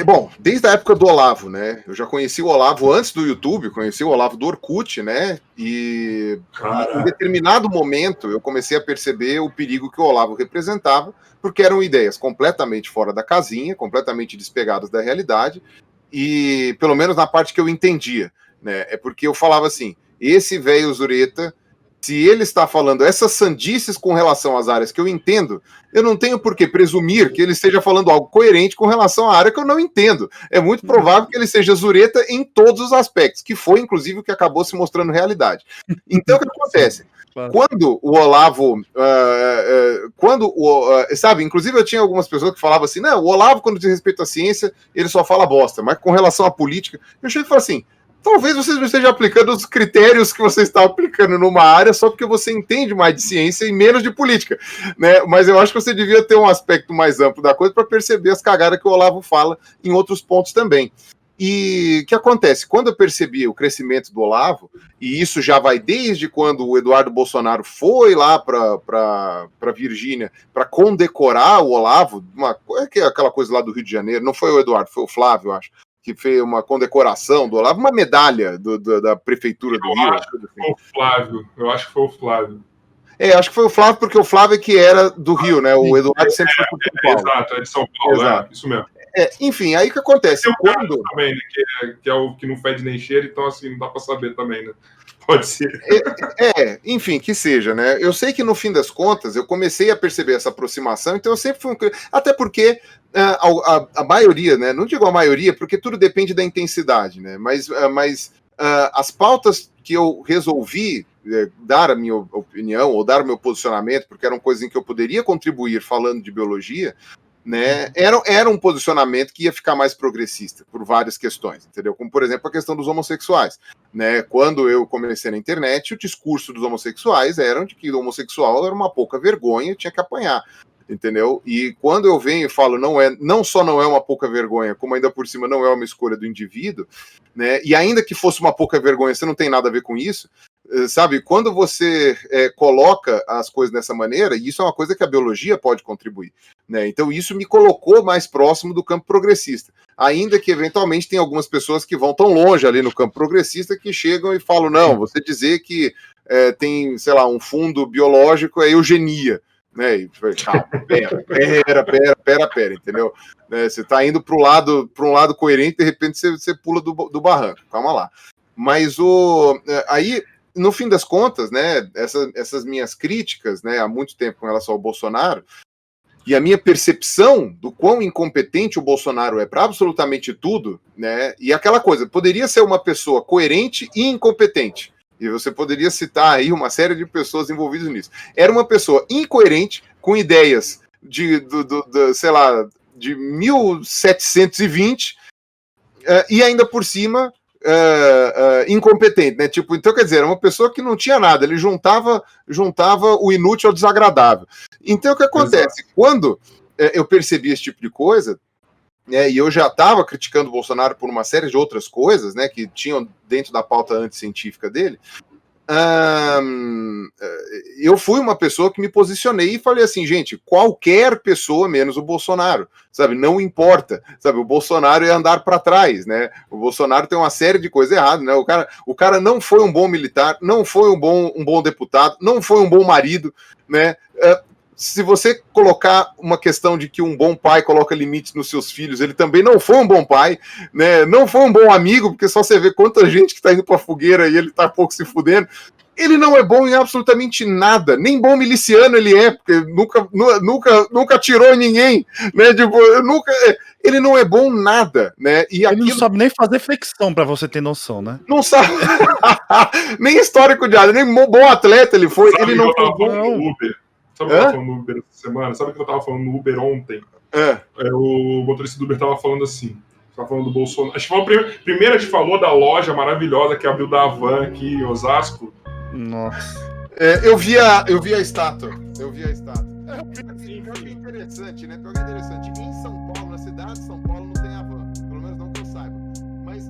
Bom, desde a época do Olavo, né? Eu já conheci o Olavo antes do YouTube, conheci o Olavo do Orkut, né? E em determinado momento eu comecei a perceber o perigo que o Olavo representava, porque eram ideias completamente fora da casinha, completamente despegadas da realidade, e pelo menos na parte que eu entendia, né? É porque eu falava assim: esse velho Zureta, se ele está falando essas sandices com relação às áreas que eu entendo, eu não tenho por que presumir que ele esteja falando algo coerente com relação à área que eu não entendo. É muito provável que ele seja Zureta em todos os aspectos, que foi, inclusive, o que acabou se mostrando realidade. Então, o que acontece? Quando o Olavo, sabe, inclusive eu tinha algumas pessoas que falavam assim, não, o Olavo, quando diz respeito à ciência, ele só fala bosta, mas com relação à política, eu chego e falo assim, talvez você não esteja aplicando os critérios que você está aplicando numa área só porque você entende mais de ciência e menos de política, né? Mas eu acho que você devia ter um aspecto mais amplo da coisa para perceber as cagadas que o Olavo fala em outros pontos também. E o que acontece? Quando eu percebi o crescimento do Olavo, e isso já vai desde quando o Eduardo Bolsonaro foi lá para Virgínia para condecorar o Olavo, aquela coisa lá do Rio de Janeiro, não foi o Eduardo, foi o Flávio, eu acho, que fez uma condecoração do Olavo, uma medalha da prefeitura do Rio. Foi o Flávio, eu acho que foi o Flávio. Acho que foi o Flávio, porque o Flávio é que era do Rio, né? O Eduardo sempre foi de São Paulo. Exato, é de São Paulo, isso mesmo. Enfim, aí o que acontece? Tem quando... também, né, que é o que não fede nem cheiro, então assim, não dá para saber também, né? Pode ser. Enfim, que seja, né? Eu sei que no fim das contas eu comecei a perceber essa aproximação, então eu sempre fui até porque a maioria, né? Não digo a maioria, porque tudo depende da intensidade, né? Mas as pautas que eu resolvi dar a minha opinião ou dar o meu posicionamento, porque eram coisas em que eu poderia contribuir falando de biologia, né, era um posicionamento que ia ficar mais progressista por várias questões, entendeu? Como, por exemplo, a questão dos homossexuais, né? Quando eu comecei na internet, o discurso dos homossexuais era de que o homossexual era uma pouca vergonha, tinha que apanhar, entendeu? E quando eu venho e falo não só não é uma pouca vergonha, como ainda por cima não é uma escolha do indivíduo, né? E ainda que fosse uma pouca vergonha, você não tem nada a ver com isso, sabe? Quando você coloca as coisas dessa maneira, e isso é uma coisa que a biologia pode contribuir, né? Então isso me colocou mais próximo do campo progressista, ainda que eventualmente tem algumas pessoas que vão tão longe ali no campo progressista que chegam e falam, não, você dizer que tem, sei lá, um fundo biológico é eugenia, né? E, calma, pera, entendeu? Você está indo para um lado coerente, de repente você pula do barranco, calma lá. Mas aí, no fim das contas, né, essas minhas críticas, né, há muito tempo com relação ao Bolsonaro, e a minha percepção do quão incompetente o Bolsonaro é para absolutamente tudo, né, e aquela coisa, poderia ser uma pessoa coerente e incompetente, e você poderia citar aí uma série de pessoas envolvidas nisso. Era uma pessoa incoerente, com ideias sei lá, de 1720, e ainda por cima incompetente, né? Tipo, então, quer dizer, era uma pessoa que não tinha nada, ele juntava o inútil ao desagradável. Então, o que acontece? Exato. Quando eu percebi esse tipo de coisa, e eu já estava criticando o Bolsonaro por uma série de outras coisas, né, que tinham dentro da pauta anticientífica dele, eu fui uma pessoa que me posicionei e falei assim, gente, qualquer pessoa menos o Bolsonaro, sabe, não importa, sabe, o Bolsonaro é andar para trás, né, o Bolsonaro tem uma série de coisas erradas, né, o cara não foi um bom militar, não foi um bom deputado, não foi um bom marido, né, se você colocar uma questão de que um bom pai coloca limites nos seus filhos, ele também não foi um bom pai, né? Não foi um bom amigo, porque só você vê quanta gente que tá indo pra fogueira e ele tá pouco se fudendo. Ele não é bom em absolutamente nada, nem bom miliciano ele é, porque nunca atirou em ninguém, né? Tipo, ele não é bom nada, né? E ele não sabe nem fazer flexão, pra você ter noção, né? Não sabe, nem histórico de nada, nem bom atleta ele foi, sabe, ele não foi bom no Uber. Sabe o que eu tava falando no Uber essa semana? Sabe o que eu tava falando no Uber ontem? O motorista do Uber tava falando assim. Tava falando do Bolsonaro. Acho que foi a primeira a gente falou da loja maravilhosa que abriu da Havan aqui em Osasco. Nossa. Eu vi a estátua. Pior que é interessante, né? Em São Paulo, na cidade de São Paulo, não tem Havan. Pelo menos não que eu saiba. Mas